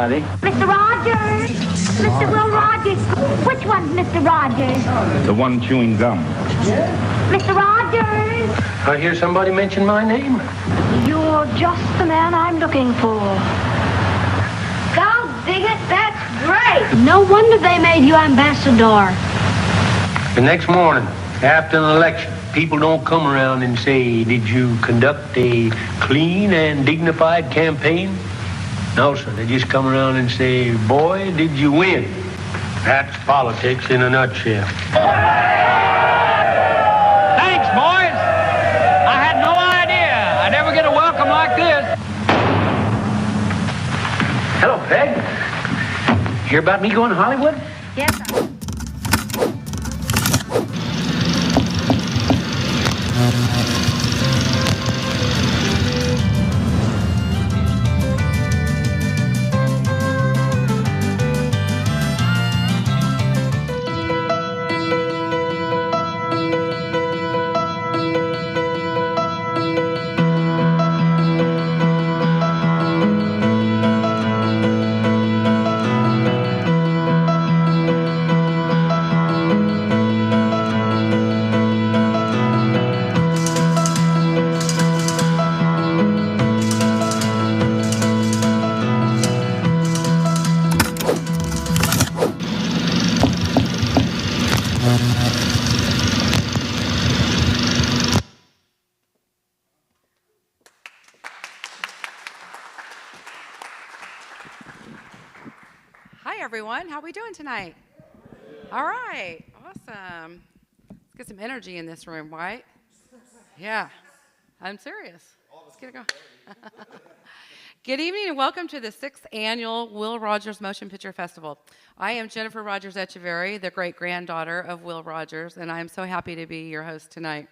honey. Mr. Rogers! Mr. Will Rogers! Which one's Mr. Rogers? The one chewing gum. Mr. Rogers! I hear somebody mention my name. You're just the man I'm looking for. God dang it, that's great! No wonder they made you ambassador. The next morning, after an election, people don't come around and say, did you conduct a clean and dignified campaign? No, sir. They just come around and say, boy, did you win? That's politics in a nutshell. Thanks, boys. I had no idea I'd ever get a welcome like this. Hello, Peg. Hear about me going to Hollywood? Yes, sir. Hi, everyone. How are we doing tonight? All right. Awesome. Let's get some energy in this room, right? Yeah. I'm serious. Let's get it going. Good evening and welcome to the 6th Annual Will Rogers Motion Picture Festival. I am Jennifer Rogers Echeverry, the great-granddaughter of Will Rogers, and I am so happy to be your host tonight.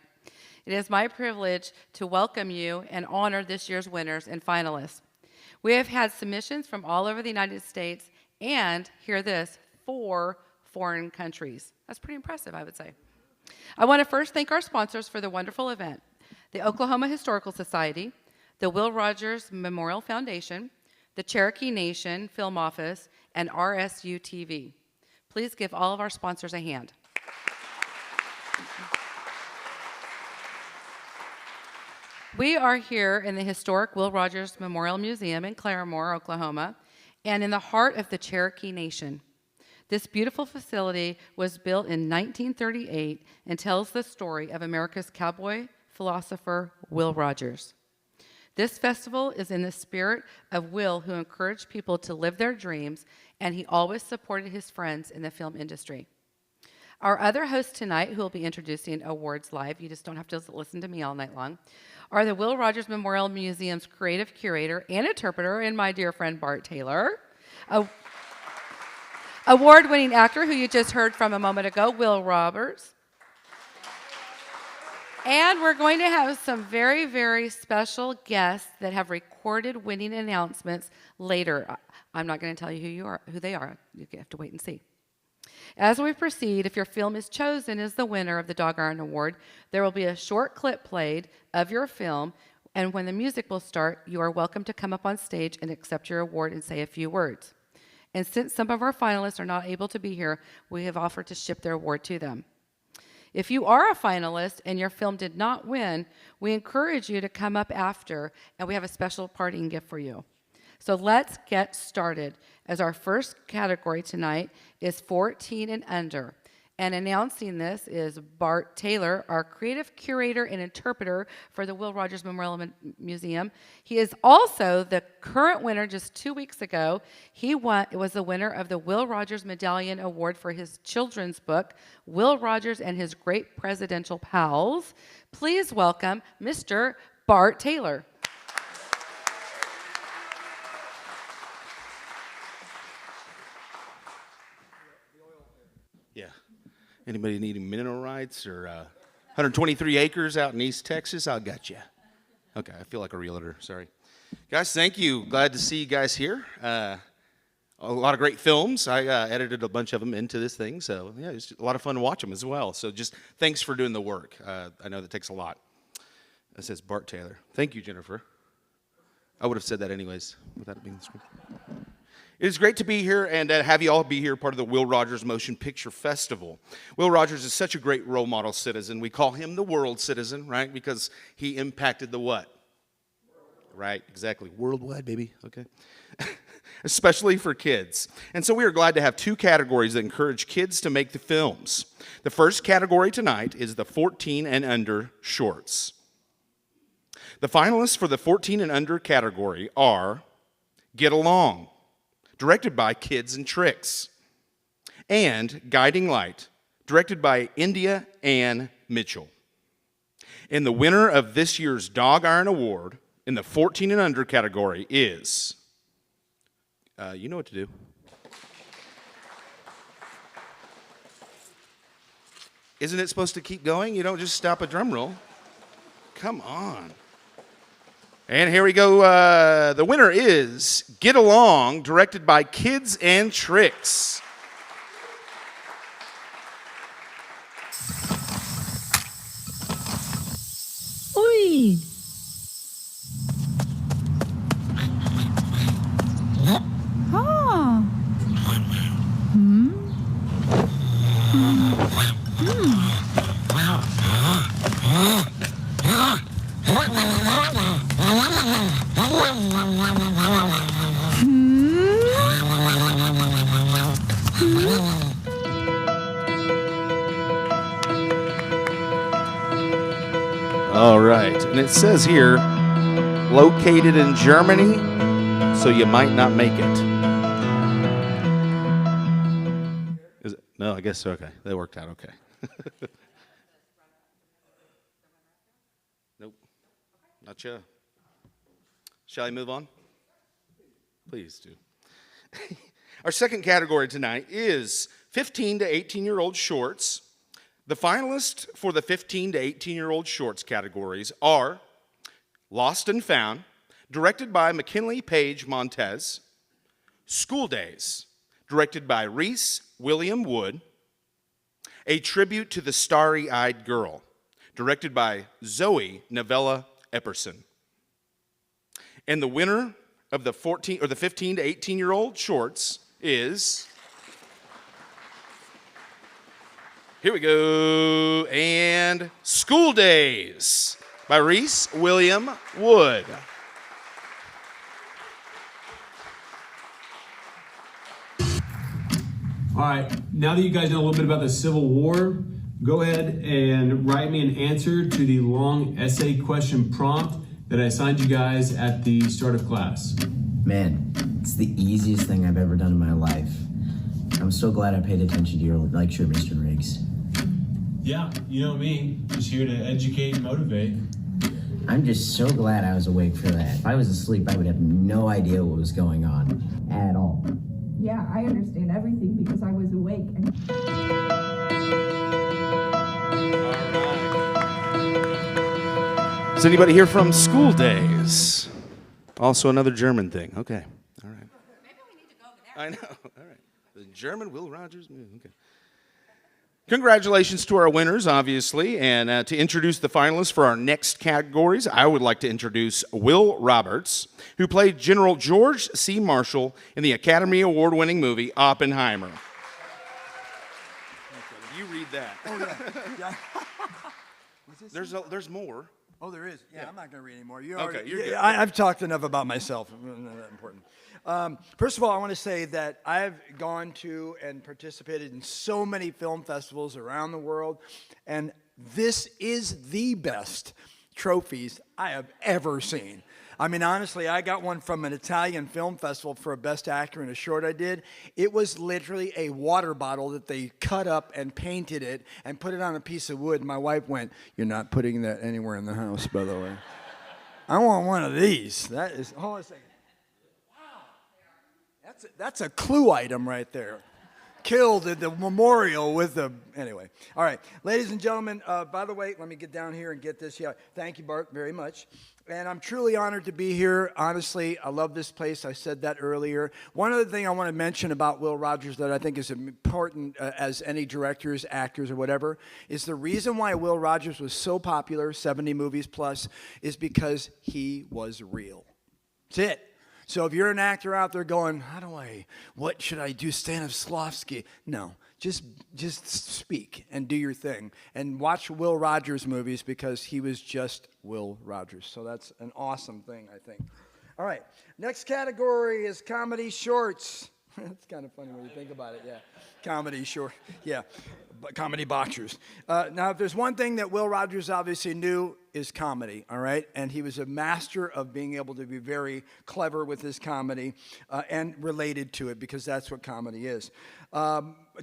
It is my privilege to welcome you and honor this year's winners and finalists. We have had submissions from all over the United States and, hear this, 4 foreign countries. That's pretty impressive, I would say. I want to first thank our sponsors for the wonderful event: the Oklahoma Historical Society, the Will Rogers Memorial Foundation, the Cherokee Nation Film Office, and RSU TV. Please give all of our sponsors a hand. We are here in the historic Will Rogers Memorial Museum in Claremore, Oklahoma, and in the heart of the Cherokee Nation. This beautiful facility was built in 1938 and tells the story of America's cowboy philosopher, Will Rogers. This festival is in the spirit of Will, who encouraged people to live their dreams, and he always supported his friends in the film industry. Our other hosts tonight, who will be introducing awards live, you just don't have to listen to me all night long, are the Will Rogers Memorial Museum's creative curator and interpreter, and my dear friend Bart Taylor, award-winning actor who you just heard from a moment ago, Will Roberts. And we're going to have some very, very special guests that have recorded winning announcements later. I'm not going to tell you who they are. You have to wait and see. As we proceed, if your film is chosen as the winner of the Dog Iron Award, there will be a short clip played of your film, and when the music will start, you are welcome to come up on stage and accept your award and say a few words. And since some of our finalists are not able to be here, we have offered to ship their award to them. If you are a finalist and your film did not win, we encourage you to come up after, and we have a special parting gift for you. So let's get started, as our first category tonight is 14 and under. And announcing this is Bart Taylor, our creative curator and interpreter for the Will Rogers Memorial Museum. He is also the current winner just 2 weeks ago. He was the winner of the Will Rogers Medallion Award for his children's book, Will Rogers and His Great Presidential Pals. Please welcome Mr. Bart Taylor. Yeah. Anybody needing mineral rights or 123 acres out in East Texas? I got you. Okay, I feel like a realtor. Sorry. Guys, thank you. Glad to see you guys here. A lot of great films. I edited a bunch of them into this thing, so yeah, it's a lot of fun to watch them as well. So just thanks for doing the work. I know that takes a lot. It says Bart Taylor. Thank you, Jennifer. I would have said that anyways without it being the screen. It is great to be here and have you all be here, part of the Will Rogers Motion Picture Festival. Will Rogers is such a great role model citizen. We call him the world citizen, right? Because he impacted the what? Right, exactly. Worldwide, baby. Okay. Especially for kids. And so we are glad to have two categories that encourage kids to make the films. The first category tonight is the 14 and under shorts. The finalists for the 14 and under category are Get Along, directed by Kids and Tricks, and Guiding Light, directed by India Ann Mitchell. And the winner of this year's Dog Iron Award in the 14 and under category is, you know what to do. Isn't it supposed to keep going? You don't just stop a drum roll. Come on. And here we go. The winner is Get Along, directed by Kids and Tricks. Oi! Ah! Hmm? All right. And it says here, located in Germany, so you might not make it. Is it? No, I guess so. Okay. That worked out okay. Nope. Not you. Shall I move on? Please do. Our second category tonight is 15 to 18-year-old shorts. The finalists for the 15 to 18-year-old shorts categories are Lost and Found, directed by McKinley Page Montez, School Days, directed by Reese William Wood, A Tribute to the Starry-Eyed Girl, directed by Zoe Novella Epperson. And the winner of the 15 to 18-year-old shorts is, here we go, and School Days by Reese William Wood. All right, now that you guys know a little bit about the Civil War, go ahead and write me an answer to the long essay question prompt that I assigned you guys at the start of class. Man, it's the easiest thing I've ever done in my life. I'm so glad I paid attention to your lecture, Mr. Riggs. Yeah, you know me, just here to educate and motivate. I'm just so glad I was awake for that. If I was asleep, I would have no idea what was going on at all. Yeah, I understand everything because I was awake. Is anybody here from School Days? Also another German thing. Okay. All right. Maybe we need to go over there. I know. All right. The German Will Rogers. Okay. Congratulations to our winners, obviously. And to introduce the finalists for our next categories, I would like to introduce Will Roberts, who played General George C. Marshall in the Academy Award-winning movie Oppenheimer. You read that. Oh, yeah. There's more. Oh, there is. Yeah, I'm not going to read anymore. Okay, you're good. I've talked enough about myself. Not that important. First of all, I want to say that I've gone to and participated in so many film festivals around the world, and this is the best trophies I have ever seen. I mean, honestly, I got one from an Italian film festival for a best actor in a short I did. It was literally a water bottle that they cut up and painted it and put it on a piece of wood. My wife went, "You're not putting that anywhere in the house, by the way." I want one of these. That is, hold on a second. Wow. That's a clue item right there. Killed at the memorial with the, anyway. All right, ladies and gentlemen, by the way, let me get down here and get this. Yeah, thank you, Bart, very much. And I'm truly honored to be here. Honestly, I love this place. I said that earlier. One other thing I want to mention about Will Rogers that I think is important as any directors, actors, or whatever, is the reason why Will Rogers was so popular, 70 movies plus, is because he was real. That's it. So if you're an actor out there going, what should I do, Stanislavski? No, just speak and do your thing. And watch Will Rogers movies because he was just Will Rogers. So that's an awesome thing, I think. All right, next category is comedy shorts. It's kind of funny when you think about it, yeah. Comedy short, yeah, comedy boxers. Now, if there's one thing that Will Rogers obviously knew is comedy, all right? And he was a master of being able to be very clever with his comedy and related to it because that's what comedy is.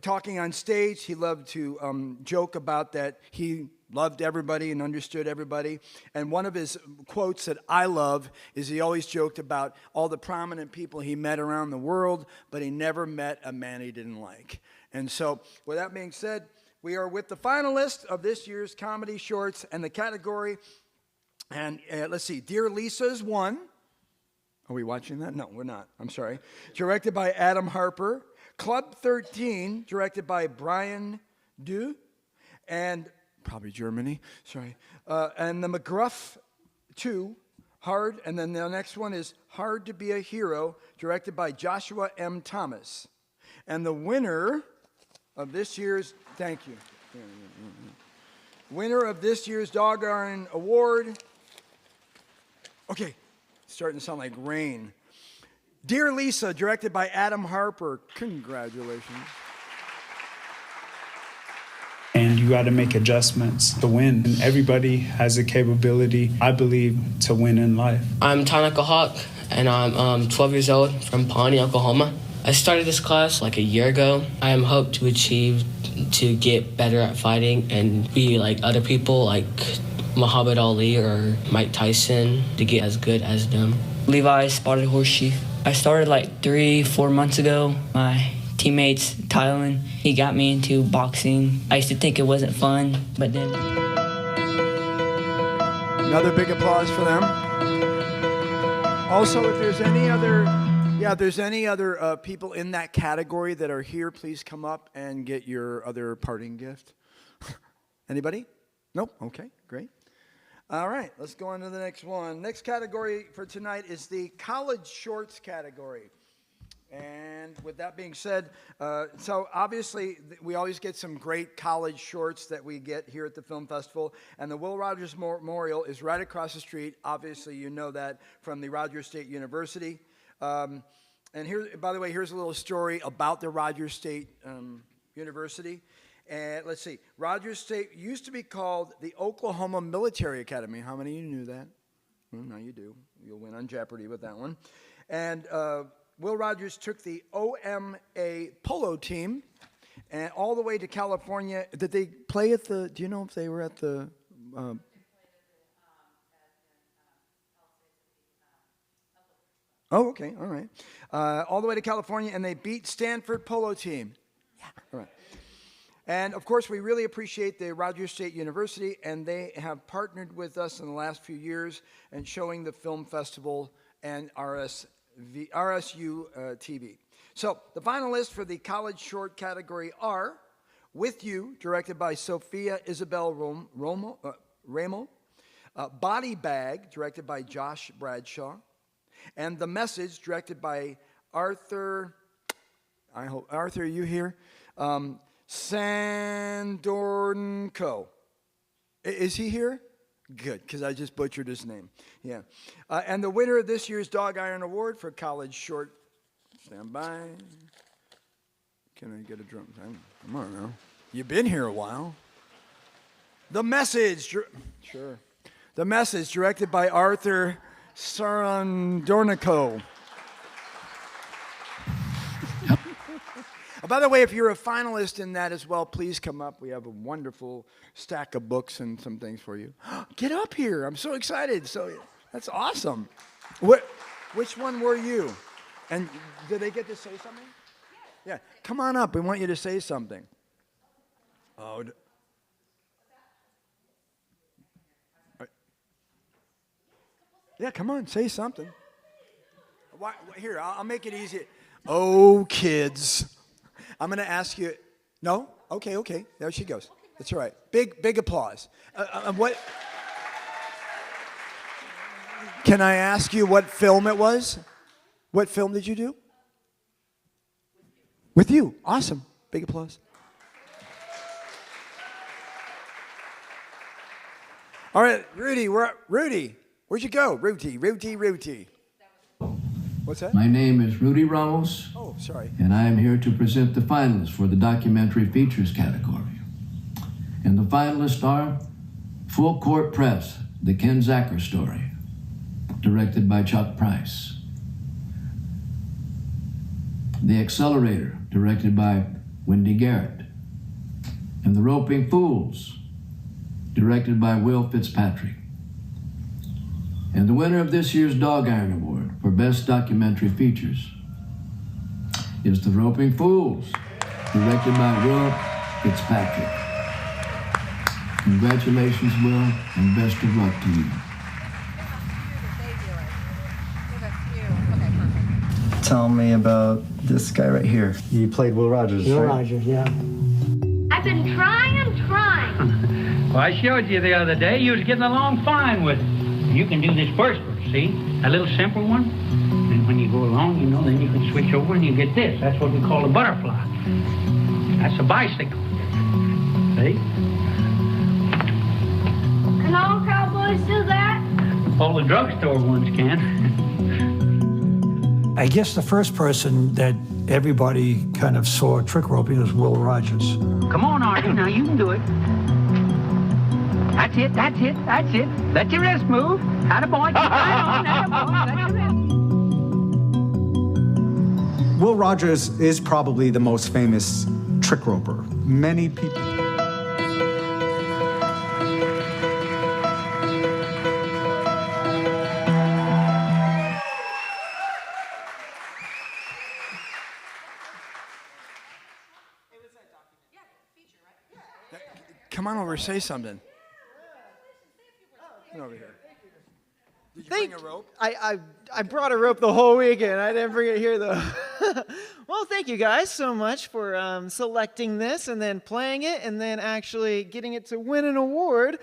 Talking on stage, he loved to joke about that he loved everybody and understood everybody. And one of his quotes that I love is he always joked about all the prominent people he met around the world, but he never met a man he didn't like. And so, with that being said, we are with the finalists of this year's comedy shorts and the category. And let's see, Dear Lisa's won. Are we watching that? No, we're not. I'm sorry. Directed by Adam Harper. Club 13, directed by Brian Du. And probably Germany, sorry. And the McGruff 2, Hard, and then the next one is Hard to Be a Hero, directed by Joshua M. Thomas. And the winner of this year's, thank you. Winner of this year's Dog Iron Award, okay, it's starting to sound like rain. Dear Lisa, directed by Adam Harper. Congratulations. And you got to make adjustments to win. And everybody has the capability, I believe, to win in life. I'm Tanaka Hawk, and I'm 12 years old from Pawnee, Oklahoma. I started this class like a year ago. I am hope to achieve to get better at fighting and be like other people, like Muhammad Ali or Mike Tyson, to get as good as them. Levi Spotted Horse Chief. I started like 3-4 months ago. My teammates, Tylen, he got me into boxing. I used to think it wasn't fun, but then... Another big applause for them. Also, if there's any other, people in that category that are here, please come up and get your other parting gift. Anybody? Nope? Okay, great. All right, let's go on to the next one. Next category for tonight is the college shorts category. And with that being said, so obviously we always get some great college shorts that we get here at the Film Festival. And the Will Rogers Memorial is right across the street. Obviously, you know that from the Rogers State University. And here, by the way, here's a little story about the Rogers State University. And let's see, Rogers State used to be called the Oklahoma Military Academy. How many of you knew that? Well, now you do. You'll win on Jeopardy with that one. And Will Rogers took the OMA polo team and all the way to California. Did they play at the, do you know if they were at the? Oh, okay, all right. All the way to California, and they beat Stanford polo team. Yeah, all right. And, of course, we really appreciate the Rogers State University, and they have partnered with us in the last few years and showing the film festival and RSU TV. So the finalists for the college short category are With You, directed by Sophia Isabel Ramo, Body Bag, directed by Josh Bradshaw, and The Message, directed by Arthur, are you here? Sandornko. Is he here? Good, because I just butchered his name. Yeah. And the winner of this year's Dog Iron Award for college short, stand by. Can I get a drum? Come on now. You've been here a while. The Message. Sure. The Message, directed by Arthur Sandornko. By the way, if you're a finalist in that as well, please come up. We have a wonderful stack of books and some things for you. Get up here. I'm so excited. So that's awesome. Which one were you? And did they get to say something? Yeah. Come on up. We want you to say something. Oh. Yeah, come on. Say something. Here, I'll make it easy. Oh, kids. I'm going to ask you. No? Okay. There she goes. That's all right. Big applause. What? Can I ask you what film it was? What film did you do? With you. Awesome. Big applause. All right, Rudy, where'd you go? Rudy. What's that? My name is Rudy Ramos. Oh, sorry. And I am here to present the finalists for the documentary features category. And the finalists are Full Court Press, the Ken Zacker story, directed by Chuck Price. The Accelerator, directed by Wendy Garrett. And The Roping Fools, directed by Will Fitzpatrick. And the winner of this year's Dog Iron Award for Best Documentary Features is The Roping Fools, directed by Will Fitzpatrick. Congratulations, Will, and best of luck to you. Tell me about this guy right here. You played Will Rogers, Will right? Rogers, yeah. I've been trying. Well, I showed you the other day. You was getting along fine with it. You can do this first one, see? A little simple one. And when you go along, you know, then you can switch over and you get this. That's what we call a butterfly. That's a bicycle. See? Can all cowboys do that? All the drugstore ones can. I guess the first person that everybody kind of saw trick roping was Will Rogers. Come on, Artie. Now you can do it. That's it. Let your wrist move. Attaboy. Keep right on. Attaboy. Let your wrist. Will Rogers is probably the most famous trick roper. Many people. Come on over, say something. Come over here. Did you bring a rope? I brought a rope the whole weekend. I didn't bring it here though. Well, thank you guys so much for selecting this and then playing it and then actually getting it to win an award.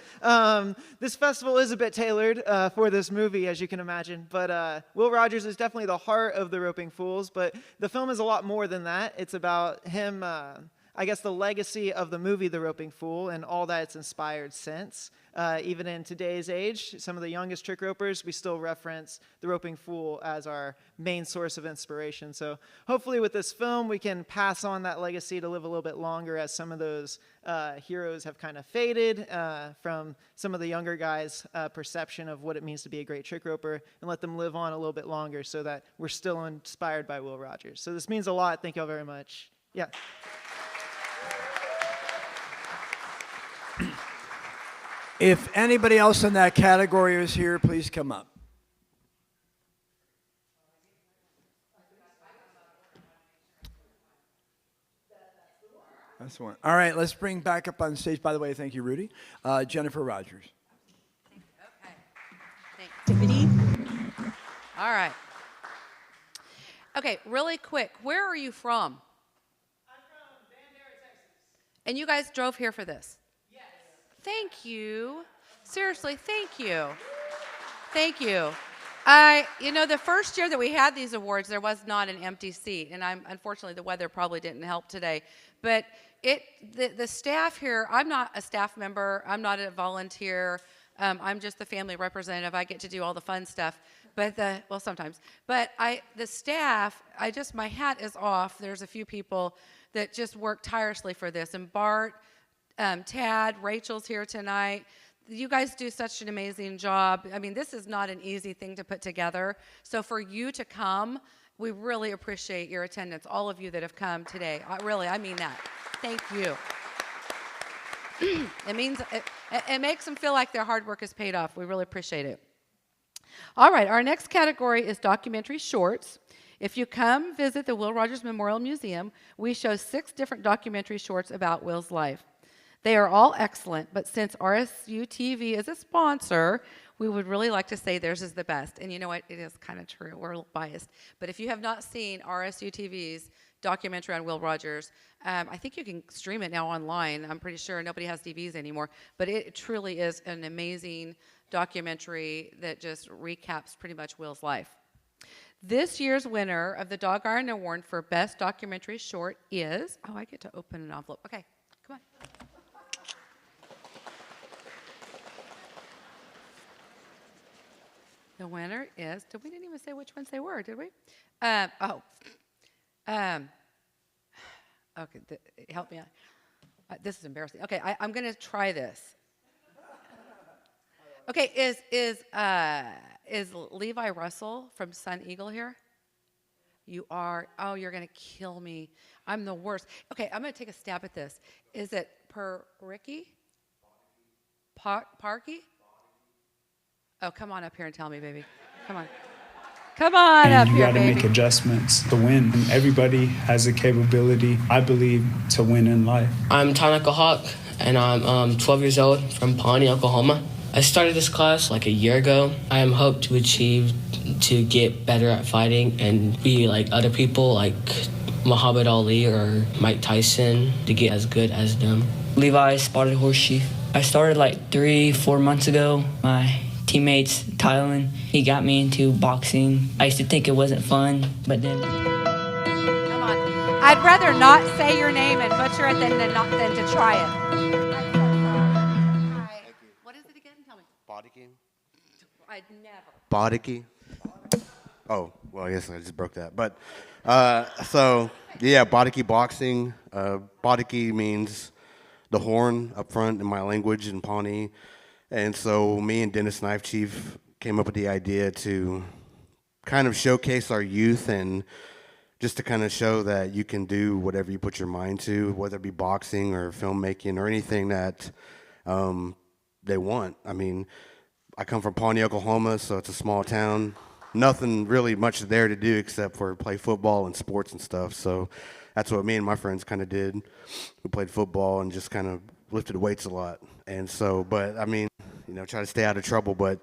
This festival is a bit tailored for this movie, as you can imagine. But Will Rogers is definitely the heart of The Roping Fools. But the film is a lot more than that. It's about him. I guess the legacy of the movie The Roping Fool and all that it's inspired since. Even in today's age, some of the youngest trick ropers, we still reference The Roping Fool as our main source of inspiration. So hopefully with this film, we can pass on that legacy to live a little bit longer as some of those heroes have kind of faded from some of the younger guys' perception of what it means to be a great trick roper and let them live on a little bit longer so that we're still inspired by Will Rogers. So this means a lot. Thank you all very much. Yeah. If anybody else in that category is here, please come up. That's the one. All right, let's bring back up on stage. By the way, thank you, Rudy. Jennifer Rogers. Tiffany. All right. Okay, really quick. Where are you from? I'm from Bandera, Texas. And you guys drove here for this? Thank you. Seriously, thank you. Thank you. You know, the first year that we had these awards, there was not an empty seat, and unfortunately the weather probably didn't help today. But the staff here, I'm not a staff member, I'm not a volunteer, I'm just the family representative. I get to do all the fun stuff. But well, sometimes. But the staff, my hat is off. There's a few people that just work tirelessly for this, and Bart. Tad, Rachel's here tonight. You guys do such an amazing job. I mean, this is not an easy thing to put together. So for you to come, we really appreciate your attendance, all of you that have come today. I mean that. Thank you. It makes them feel like their hard work is paid off. We really appreciate it. All right, our next category is documentary shorts. If you come visit the Will Rogers Memorial Museum, we show 6 different documentary shorts about Will's life. They are all excellent, but since RSU TV is a sponsor, we would really like to say theirs is the best. And you know what? It is kind of true. We're a little biased. But if you have not seen RSU TV's documentary on Will Rogers, I think you can stream it now online. I'm pretty sure nobody has DVDs anymore. But it truly is an amazing documentary that just recaps pretty much Will's life. This year's winner of the Dog Iron Award for Best Documentary Short is, oh, I get to open an envelope. Okay, come on. The winner is, we didn't even say which ones they were, did we? Okay, help me out. This is embarrassing. Okay, I'm going to try this. Okay, is Levi Russell from Sun Eagle here? You are. Oh, you're going to kill me. I'm the worst. Okay, I'm going to take a stab at this. Is it Ricky? Parky? Oh, come on up here and tell me, baby. Come on. Come on and up you here, got to baby. make adjustments to win. And everybody has the capability, I believe, to win in life. I'm Tanaka Hawk, and I'm 12 years old from Pawnee, Oklahoma. I started this class like a year ago. I am hope to achieve to get better at fighting and be like other people, like Muhammad Ali or Mike Tyson, to get as good as them. Levi Spotted Horse Chief. I started like 3-4 months ago. My teammates, Tylen, he got me into boxing. I used to think it wasn't fun, but then... Come on. I'd rather not say your name and butcher it than to try it. What is it again? Tell me. Bodiki. I'd never. Bodiki. Oh, well, I guess I just broke that. But, so, yeah, Bodiki boxing. Bodiki means the horn up front in my language in Pawnee. And so me and Dennis Knife Chief came up with the idea to kind of showcase our youth and just to kind of show that you can do whatever you put your mind to, whether it be boxing or filmmaking or anything that they want. I mean, I come from Pawnee, Oklahoma, so it's a small town. Nothing really much there to do except for play football and sports and stuff. So that's what me and my friends kind of did. We played football and just kind of lifted weights a lot. And so, but I mean, you know, try to stay out of trouble. But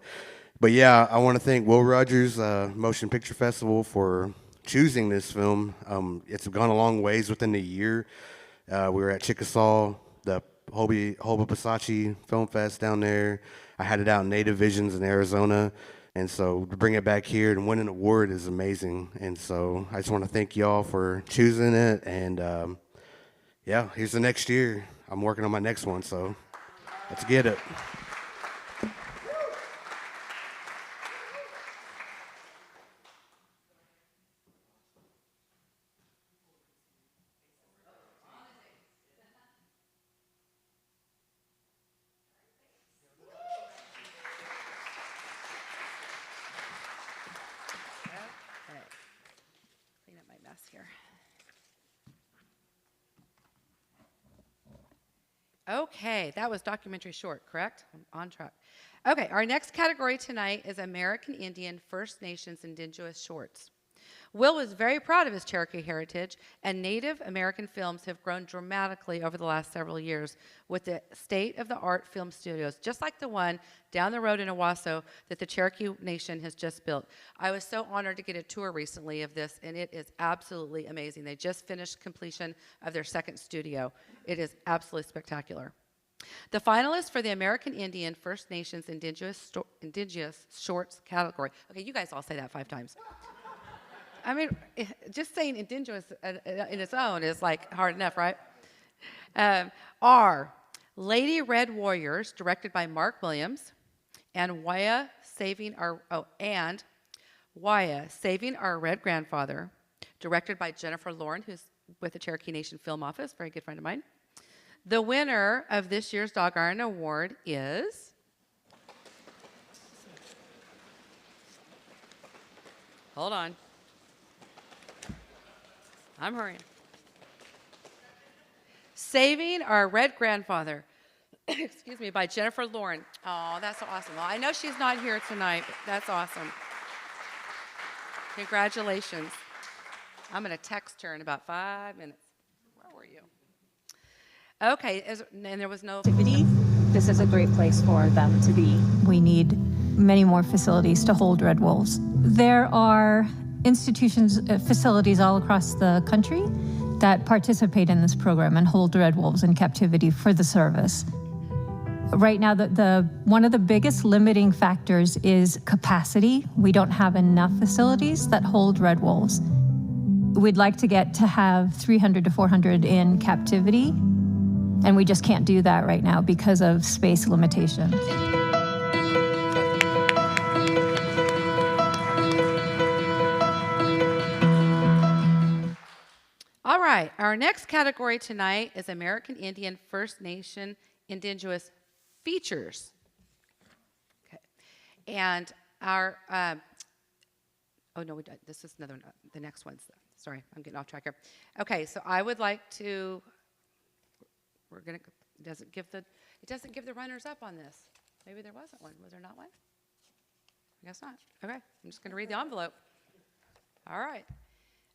yeah, I want to thank Will Rogers Motion Picture Festival for choosing this film. It's gone a long ways within a year. We were at Chickasaw, the Hoba Film Fest down there. I had it out in Native Visions in Arizona. And so to bring it back here and win an award is amazing. And so I just want to thank y'all for choosing it. And yeah, here's the next year. I'm working on my next one, so let's get it. Clean up my mess here. Okay, that was documentary short, correct? I'm on track. Okay, our next category tonight is American Indian First Nations Indigenous Shorts. Will was very proud of his Cherokee heritage, and Native American films have grown dramatically over the last several years with the state-of-the-art film studios, just like the one down the road in Owasso that the Cherokee Nation has just built. I was so honored to get a tour recently of this, and it is absolutely amazing. They just finished completion of their second studio. It is absolutely spectacular. The finalists for the American Indian First Nations Indigenous Shorts category. Okay, you guys all say that 5 times. I mean, just saying indigenous in its own is like hard enough, right? Are Lady Red Warriors, directed by Mark Williams, and Waya Saving Our Red Grandfather, directed by Jennifer Lauren, who's with the Cherokee Nation Film Office, very good friend of mine. The winner of this year's Dog Iron Award is... Hold on. I'm hurrying. Saving Our Red Grandfather, excuse me, by Jennifer Lauren. Oh, that's so awesome. Well, I know she's not here tonight, but that's awesome. Congratulations. I'm going to text her in about 5 minutes. Where were you? Okay, and there was no... This is a great place for them to be. We need many more facilities to hold red wolves. There are institutions, facilities all across the country that participate in this program and hold red wolves in captivity for the service. Right now, one of the biggest limiting factors is capacity. We don't have enough facilities that hold red wolves. We'd like to get to have 300 to 400 in captivity, and we just can't do that right now because of space limitations. All right, our next category tonight is American Indian First Nation Indigenous Features. Okay, and our, oh no, this is another one, the next one's, sorry, I'm getting off track here. Okay, so I would like to, it doesn't give the runners up on this. Maybe there wasn't one, was there not one? I guess not, okay, I'm just gonna read the envelope. All right.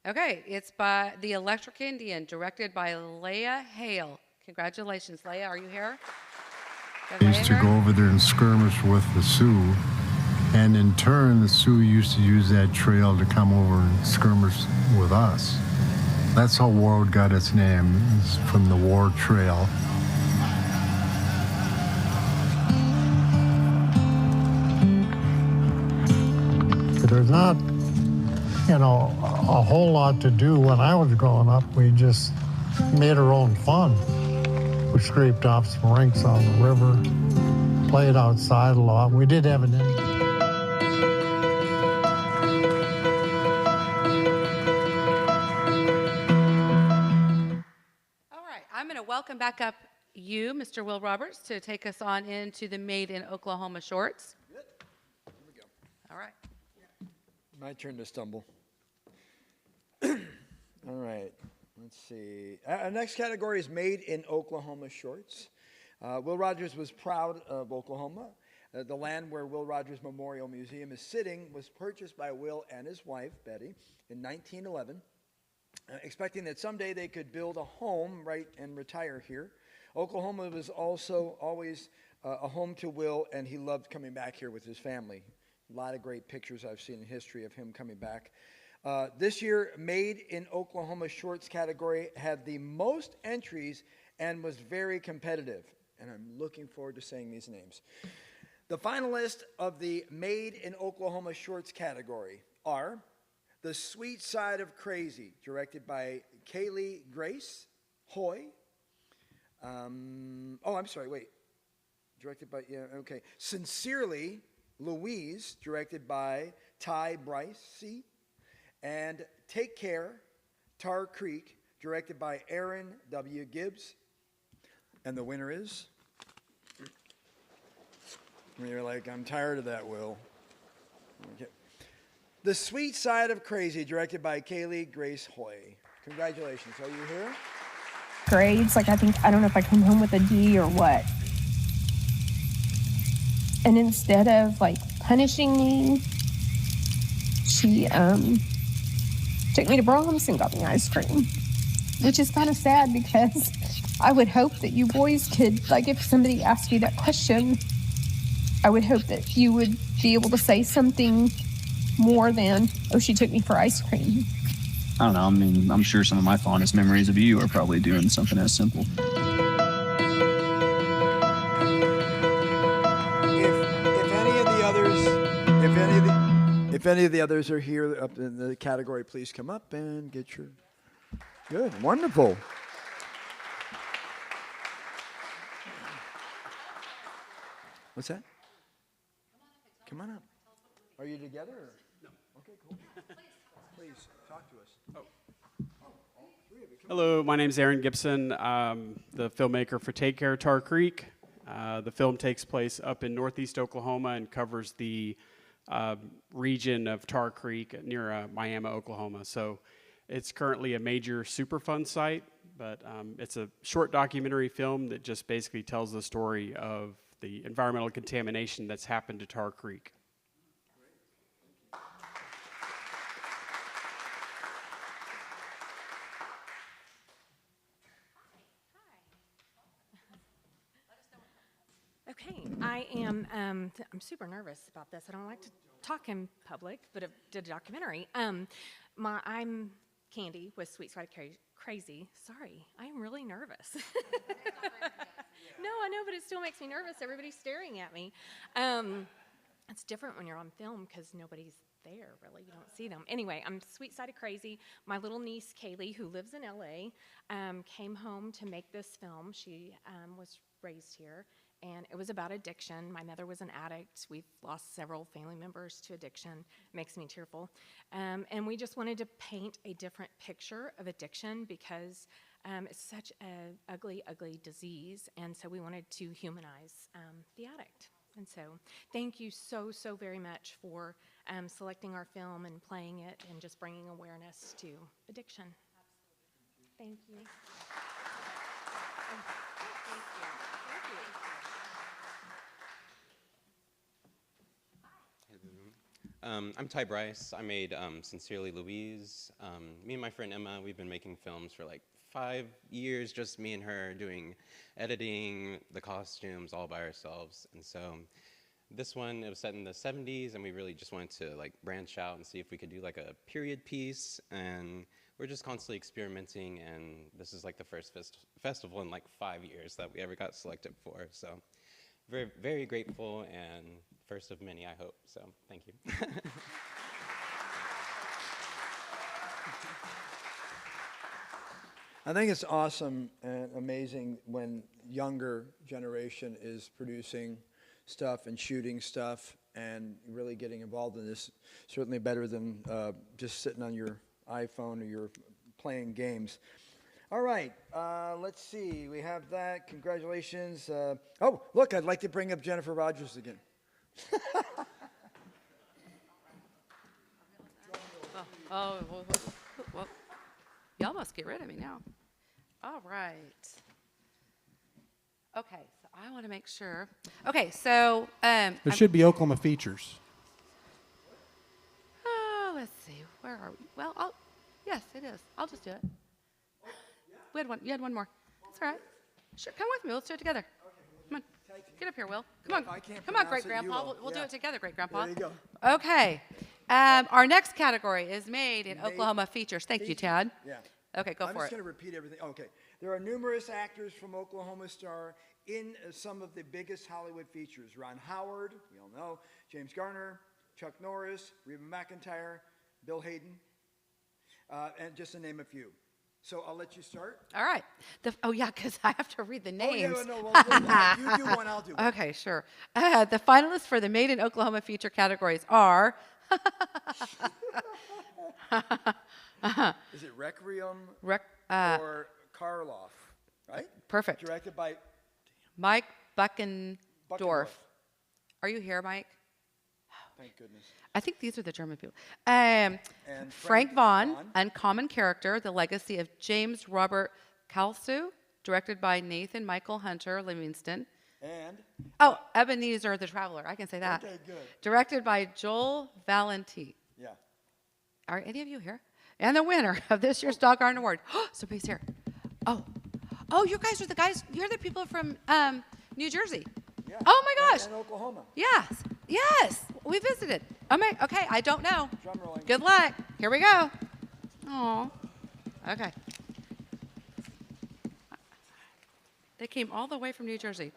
Okay, it's by The Electric Indian, directed by Leah Hale. Congratulations, Leah. Are you here? I used to go over there and skirmish with the Sioux, and in turn, the Sioux used to use that trail to come over and skirmish with us. That's how Ward got its name, is from the Ward Trail. There's not, a whole lot to do when I was growing up. We just made our own fun. We scraped off some rinks on the river, played outside a lot. We did have an Indian. All right, I'm going to welcome back up you, Mr. Will Roberts, to take us on into the Made in Oklahoma shorts. Good. Here we go. All right. My turn to stumble. All right, let's see. Our next category is Made in Oklahoma shorts. Will Rogers was proud of Oklahoma. The land where Will Rogers Memorial Museum is sitting was purchased by Will and his wife, Betty, in 1911, expecting that someday they could build a home and retire here. Oklahoma was also always a home to Will, and he loved coming back here with his family. A lot of great pictures I've seen in history of him coming back. This year, Made in Oklahoma shorts category had the most entries and was very competitive. And I'm looking forward to saying these names. The finalists of the Made in Oklahoma shorts category are The Sweet Side of Crazy, directed by Kaylee Grace Hoy. Directed by, Sincerely Louise, directed by Ty Bryce. And Take Care, Tar Creek, directed by Aaron W. Gibbs. And the winner is? You're like, I'm tired of that, Will. Okay. The Sweet Side of Crazy, directed by Kaylee Grace Hoy. Congratulations. Are you here? Grades, I don't know if I come home with a D or what. And instead of punishing me, she took me to Brahms and got me ice cream, which is kind of sad because I would hope that you boys could, if somebody asked you that question, I would hope that you would be able to say something more than, oh, she took me for ice cream. I don't know. I mean, I'm sure some of my fondest memories of you are probably doing something as simple. If any of the others are here up in the category, please come up and get your... Good, wonderful. What's that? Come on up. Are you together? Or? No. Okay, cool. Please, talk to us. All three of you. Hello, my name is Aaron Gibson. I'm the filmmaker for Take Care, Tar Creek. The film takes place up in northeast Oklahoma and covers the region of Tar Creek near Miami, Oklahoma. So it's currently a major Superfund site, but it's a short documentary film that just basically tells the story of the environmental contamination that's happened to Tar Creek. Okay, I am, I'm super nervous about this. I don't like to talk in public, but I did a documentary. I'm Candy with Sweet Side Crazy. Sorry, I'm really nervous. No, I know, but it still makes me nervous. Everybody's staring at me. It's different when you're on film because nobody's there, really. You don't see them. Anyway, I'm sweet-sided crazy. My little niece, Kaylee, who lives in LA, came home to make this film. She was raised here, and it was about addiction. My mother was an addict. We've lost several family members to addiction. It makes me tearful. And we just wanted to paint a different picture of addiction because it's such an ugly, ugly disease, and so we wanted to humanize the addict. And so thank you so, so very much for selecting our film and playing it and just bringing awareness to addiction. Thank you. I'm Ty Bryce. I made Sincerely Louise. Me and my friend Emma, we've been making films for like 5 years, just me and her doing editing, the costumes, all by ourselves. And so this one, it was set in the 70s, and we really just wanted to like branch out and see if we could do like a period piece. And we're just constantly experimenting, and this is like the first festival in like 5 years that we ever got selected for. So very, very grateful, and first of many, I hope. So thank you. I think it's awesome and amazing when younger generation is producing stuff and shooting stuff and really getting involved in this. Certainly better than just sitting on your iPhone or you're playing games. All right, let's see. We have that. Congratulations. Oh, look, I'd like to bring up Jennifer Rogers again. Well, y'all must get rid of me now. All right. Okay, so I want to make sure. Okay, so there should be Oklahoma features. Let's see. Where are we? Well, yes, it is. I'll just do it. We had one. You had one more. That's all right. Sure, come with me. Let's do it together. Come on. Get up here, Will. Come on. Come on, Great Grandpa. We'll do it together, Great Grandpa. There you go. Okay. Our next category is Made in Oklahoma Features. Thank you, Tad. Yeah. Okay, go for it. I'm just going to repeat everything. Okay. There are numerous actors from Oklahoma star in some of the biggest Hollywood features. Ron Howard, we all know, James Garner, Chuck Norris, Reba McEntire, Bill Hayden, and just to name a few. So I'll let you start. All right. Yeah, because I have to read the names. Oh, yeah, no, well, you do one, I'll do one. Okay, sure. The finalists for the Made in Oklahoma feature categories are... Is it Requiem or Karloff, right? Perfect. Directed by... Mike Buckendorf. Are you here, Mike? Thank goodness. I think these are the German people. Frank Vaughn, Uncommon Character, The Legacy of James Robert Kalsu, directed by Nathan Michael Hunter Livingston. And? Oh, Ebenezer the Traveler. I can say that. Okay, good. Directed by Joel Valenti. Yeah. Are any of you here? And the winner of this year's Doggone Award. Somebody's here. Oh, you guys are the guys. You're the people from New Jersey. Yeah. Oh my gosh. And Oklahoma. Yes. We visited. Okay, I don't know. Drum rolling. Good luck. Here we go. Oh. Okay. They came all the way from New Jersey.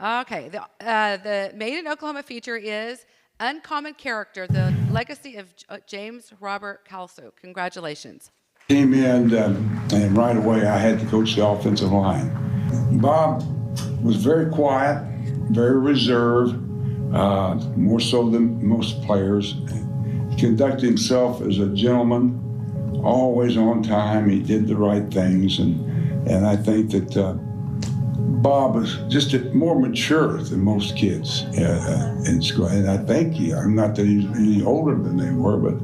Okay. The Made in Oklahoma feature is Uncommon Character, The Legacy of James Robert Kalsu. Congratulations. Came in, and right away I had to coach the offensive line. Bob was very quiet, very reserved, more so than most players. He conducted himself as a gentleman, always on time. He did the right things, and I think that Bob was just more mature than most kids in school. And I think I'm not that he's any older than they were, but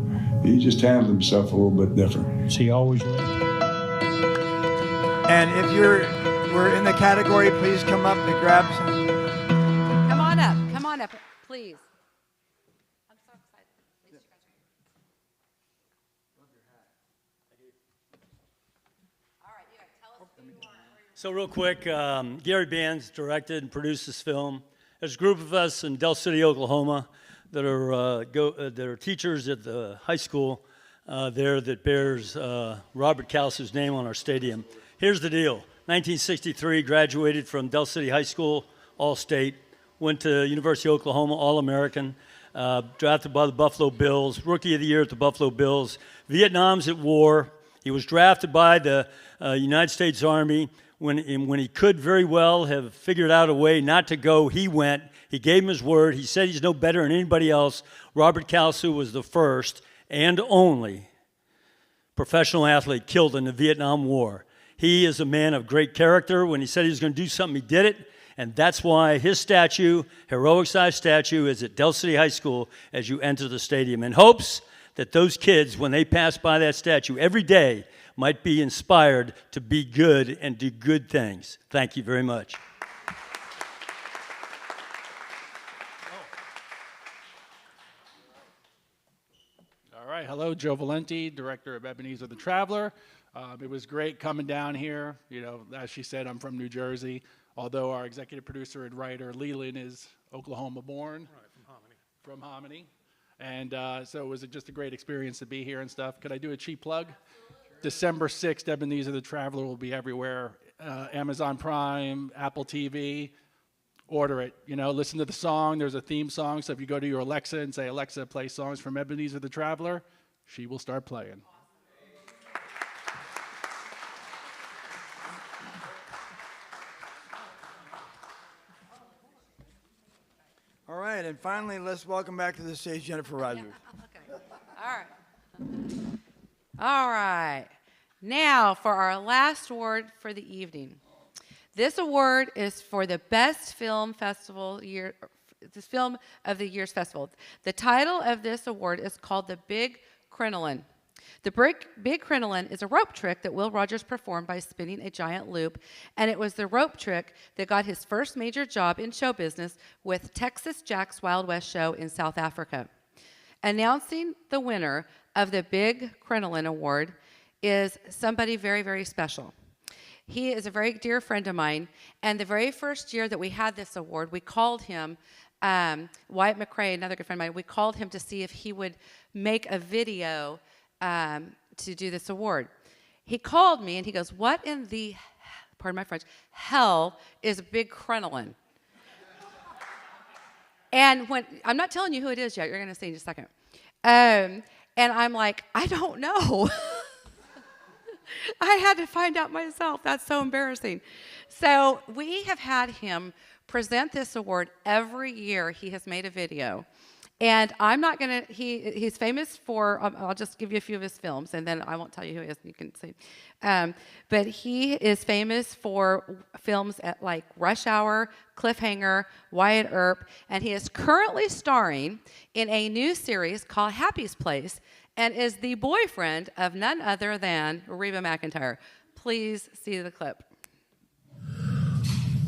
he just handled himself a little bit different. He always lived. And if we're in the category, please come up and grab some. Come on up, please. I'm so excited. All right, you guys tell us who you are. So real quick, Gary Bands directed and produced this film. There's a group of us in Del City, Oklahoma, that are teachers at the high school there that bears Robert Kalsu's name on our stadium. Here's the deal. 1963, graduated from Del City High School, All-State, went to University of Oklahoma, All-American, drafted by the Buffalo Bills, Rookie of the Year at the Buffalo Bills. Vietnam's at war. He was drafted by the United States Army. When he could very well have figured out a way not to go, he went. He gave him his word. He said he's no better than anybody else. Robert Kalsu was the first and only professional athlete killed in the Vietnam War. He is a man of great character. When he said he was going to do something, he did it. And that's why his statue, heroic-sized statue, is at Del City High School as you enter the stadium, in hopes that those kids, when they pass by that statue every day, might be inspired to be good and do good things. Thank you very much. All right, hello, Joe Valenti, director of Ebenezer the Traveler. It was great coming down here. You know, as she said, I'm from New Jersey, although our executive producer and writer, Leland, is Oklahoma-born. Right, from Hominy. And so it was just a great experience to be here and stuff. Could I do a cheap plug? December 6th, Ebenezer the Traveler will be everywhere. Amazon Prime, Apple TV. Order it. You know, listen to the song. There's a theme song. So if you go to your Alexa and say, Alexa, play songs from Ebenezer the Traveler, she will start playing. All right, and finally, let's welcome back to the stage Jennifer Rogers. Okay. All right. Now for our last award for the evening. This award is for the best film festival year, this film of the year's festival. The title of this award is called the Big Crinoline. The Big Crinoline is a rope trick that Will Rogers performed by spinning a giant loop, and it was the rope trick that got his first major job in show business with Texas Jack's Wild West show in South Africa. Announcing the winner of the Big Crinoline Award is somebody very, very special. He is a very dear friend of mine, and the very first year that we had this award, we called him, Wyatt McRae, another good friend of mine, we called him to see if he would make a video to do this award. He called me, and he goes, what in the, pardon my French, hell is a Big Crinoline? And when, I'm not telling you who it is yet, you're going to see in just a second. And I'm like, I don't know. I had to find out myself. That's so embarrassing. So we have had him present this award every year. He has made a video. And I'm not going to, he's famous for, I'll just give you a few of his films, and then I won't tell you who he is, you can see. But he is famous for films like Rush Hour, Cliffhanger, Wyatt Earp, and he is currently starring in a new series called Happy's Place, and is the boyfriend of none other than Reba McEntire. Please see the clip.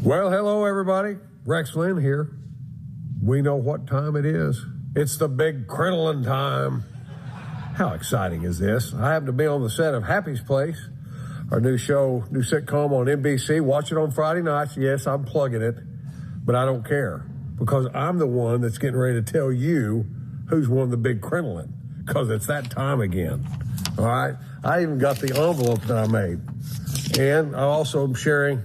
Well, hello, everybody. Rex Lynn here. We know what time it is. It's the Big Crinoline time. How exciting is this? I happen to be on the set of Happy's Place, our new show, new sitcom on NBC. Watch it on Friday nights. Yes, I'm plugging it, but I don't care because I'm the one that's getting ready to tell you who's won the Big Crinoline, because it's that time again. All right? I even got the envelope that I made. And I also am sharing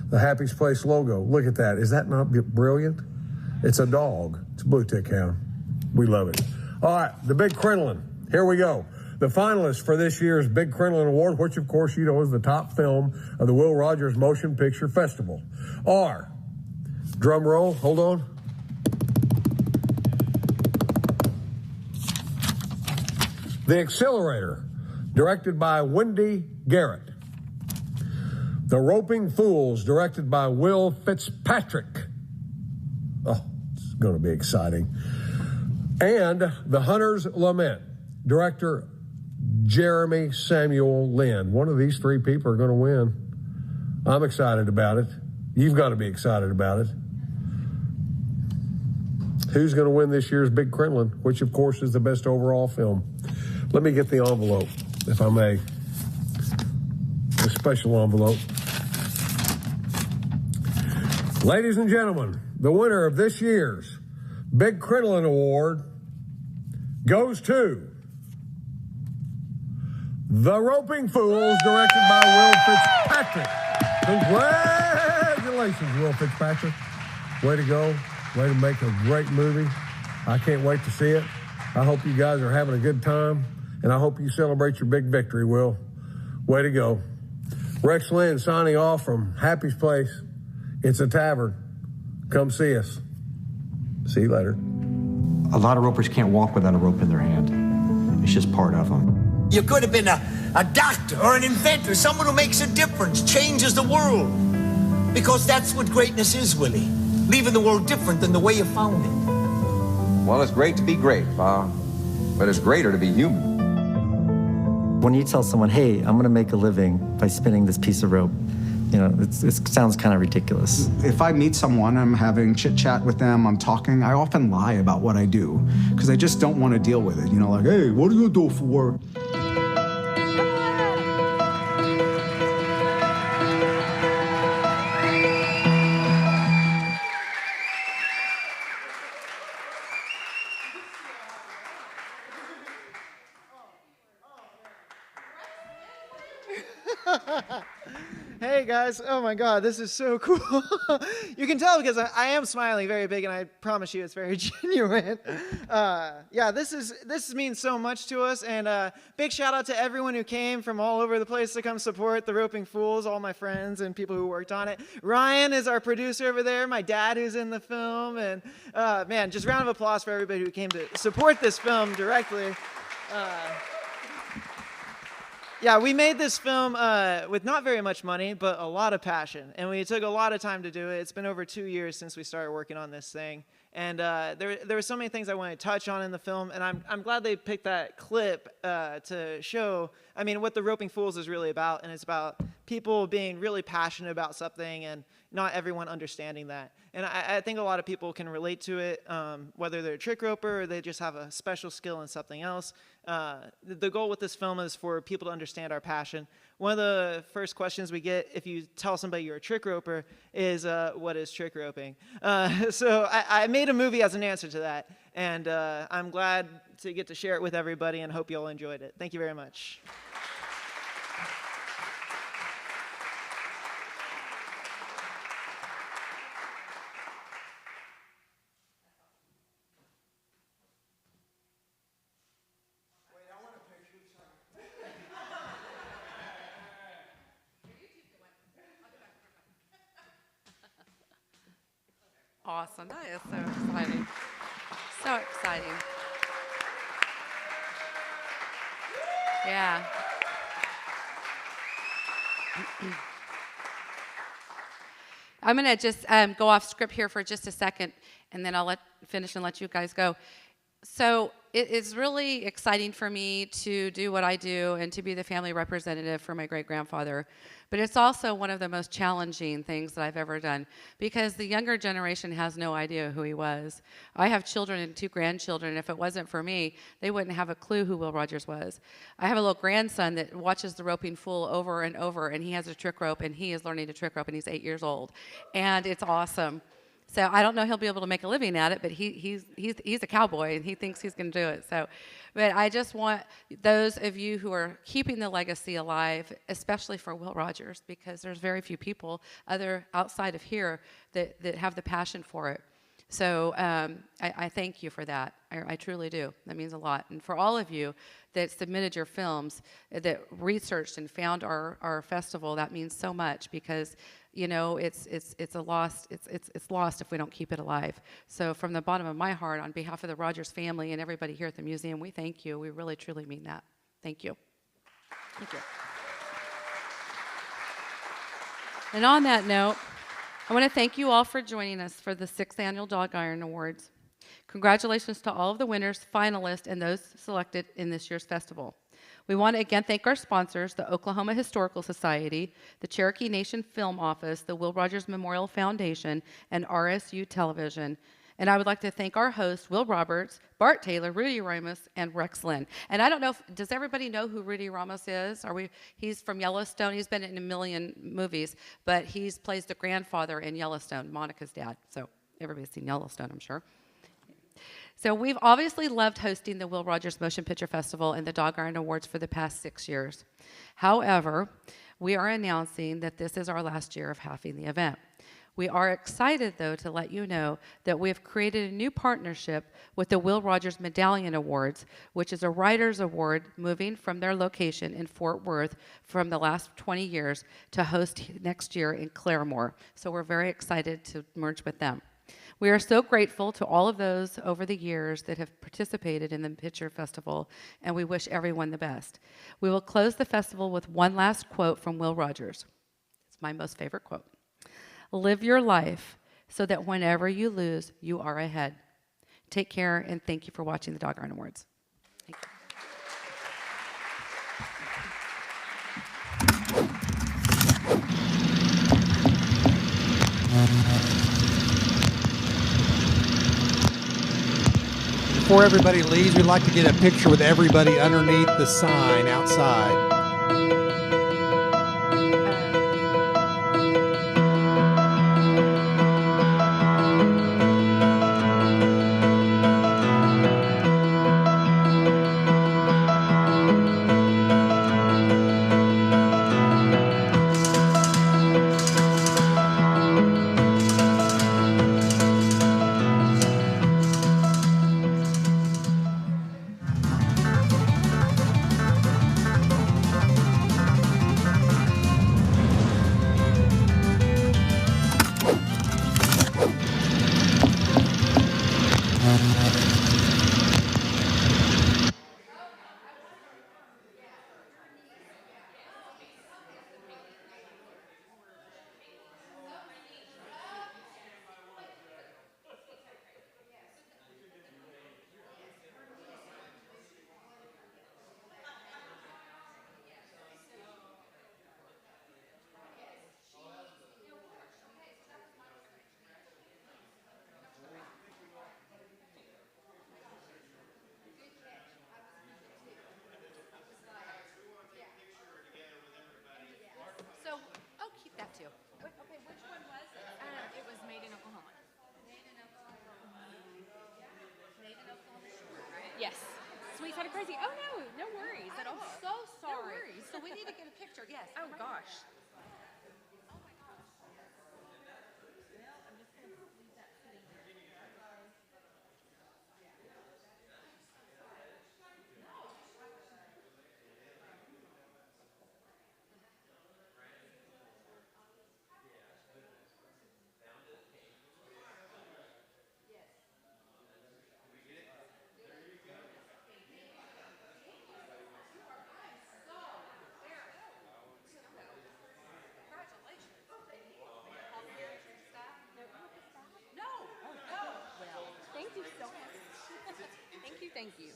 the Happy's Place logo. Look at that. Is that not brilliant? It's a dog. It's a blue tick hound. We love it. All right, the Big Crinoline. Here we go. The finalists for this year's Big Crinoline Award, which of course you know is the top film of the Will Rogers Motion Picture Festival, are, drum roll, hold on. The Accelerator, directed by Wendy Garrett. The Roping Fools, directed by Will Fitzpatrick. Oh, it's going to be exciting. And The Hunter's Lament, director Jeremy Samuel Lynn. One of these three people are going to win. I'm excited about it. You've got to be excited about it. Who's going to win this year's Big Crinoline, which of course is the best overall film? Let me get the envelope, if I may. A special envelope. Ladies and gentlemen, the winner of this year's Big Crinoline Award goes to The Roping Fools, directed by Will Fitzpatrick. Congratulations, Will Fitzpatrick. Way to go. Way to make a great movie. I can't wait to see it. I hope you guys are having a good time, and I hope you celebrate your big victory, Will. Way to go. Rex Lynn signing off from Happy's Place. It's a tavern. Come see us. See you later. A lot of ropers can't walk without a rope in their hand. It's just part of them. You could have been a doctor or an inventor, someone who makes a difference, changes the world. Because that's what greatness is, Willie. Leaving the world different than the way you found it. Well, it's great to be great, Pa. But it's greater to be human. When you tell someone, hey, I'm going to make a living by spinning this piece of rope, you know, it sounds kind of ridiculous. If I meet someone, I'm having chit-chat with them, I'm talking, I often lie about what I do because I just don't want to deal with it. You know, like, hey, what do you do for work? Hey guys, oh my God, this is so cool. You can tell because I am smiling very big, and I promise you it's very genuine. Yeah, this means so much to us, and big shout out to everyone who came from all over the place to come support the Roping Fools, all my friends and people who worked on it. Ryan is our producer over there, my dad who's in the film, and man, just round of applause for everybody who came to support this film directly. Yeah, we made this film with not very much money, but a lot of passion. And we took a lot of time to do it. It's been over 2 years since we started working on this thing. And there were so many things I wanted to touch on in the film. And I'm glad they picked that clip to show, I mean, what the Roping Fools is really about. And it's about people being really passionate about something and not everyone understanding that. And I think a lot of people can relate to it, whether they're a trick roper or they just have a special skill in something else. The goal with this film is for people to understand our passion. One of the first questions we get if you tell somebody you're a trick roper is, what is trick roping? So I made a movie as an answer to that, and I'm glad to get to share it with everybody and hope you all enjoyed it. Thank you very much. Awesome. That is so exciting. So exciting. Yeah. I'm going to just go off script here for just a second, and then I'll finish and let you guys go. So it's really exciting for me to do what I do and to be the family representative for my great-grandfather. But it's also one of the most challenging things that I've ever done because the younger generation has no idea who he was. I have children and 2 grandchildren, and if it wasn't for me, they wouldn't have a clue who Will Rogers was. I have a little grandson that watches The Roping Fool over and over, and he has a trick rope, and he is learning to trick rope, and he's 8 years old. And it's awesome. So I don't know he'll be able to make a living at it, but he's a cowboy and he thinks he's going to do it. So, but I just want those of you who are keeping the legacy alive, especially for Will Rogers, because there's very few people outside of here that have the passion for it. So I thank you for that. I truly do. That means a lot. And for all of you that submitted your films, that researched and found our festival, that means so much because you know it's lost if we don't keep it alive. So from the bottom of my heart, on behalf of the Rogers family and everybody here at the museum, we thank you. We really truly mean that. Thank you. Thank you. And on that note, I want to thank you all for joining us for the 6th Annual Dog Iron Awards. Congratulations to all of the winners, finalists, and those selected in this year's festival. We want to again thank our sponsors, the Oklahoma Historical Society, the Cherokee Nation Film Office, the Will Rogers Memorial Foundation, and RSU Television. And I would like to thank our hosts, Will Roberts, Bart Taylor, Rudy Ramos, and Rex Lynn. And I don't know, does everybody know who Rudy Ramos is? He's from Yellowstone. He's been in a million movies, but he plays the grandfather in Yellowstone, Monica's dad. So everybody's seen Yellowstone, I'm sure. So we've obviously loved hosting the Will Rogers Motion Picture Festival and the Dog Iron Awards for the past 6 years. However, we are announcing that this is our last year of halving the event. We are excited, though, to let you know that we have created a new partnership with the Will Rogers Medallion Awards, which is a writer's award moving from their location in Fort Worth from the last 20 years to host next year in Claremore. So we're very excited to merge with them. We are so grateful to all of those over the years that have participated in the Picture Festival, and we wish everyone the best. We will close the festival with one last quote from Will Rogers. It's my most favorite quote. Live your life so that whenever you lose, you are ahead. Take care, and thank you for watching the Dog Iron Awards. Thank you. Before everybody leaves, we'd like to get a picture with everybody underneath the sign outside. Yes. Sweet Side of Crazy. Oh, no. No worries at all. I'm so sorry. No worries. So we need to get a picture. Yes. Oh, gosh. Thank you so much. Thank you, thank you.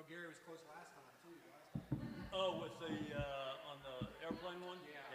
Gary was close last time too. Oh, with the on the airplane one? Yeah.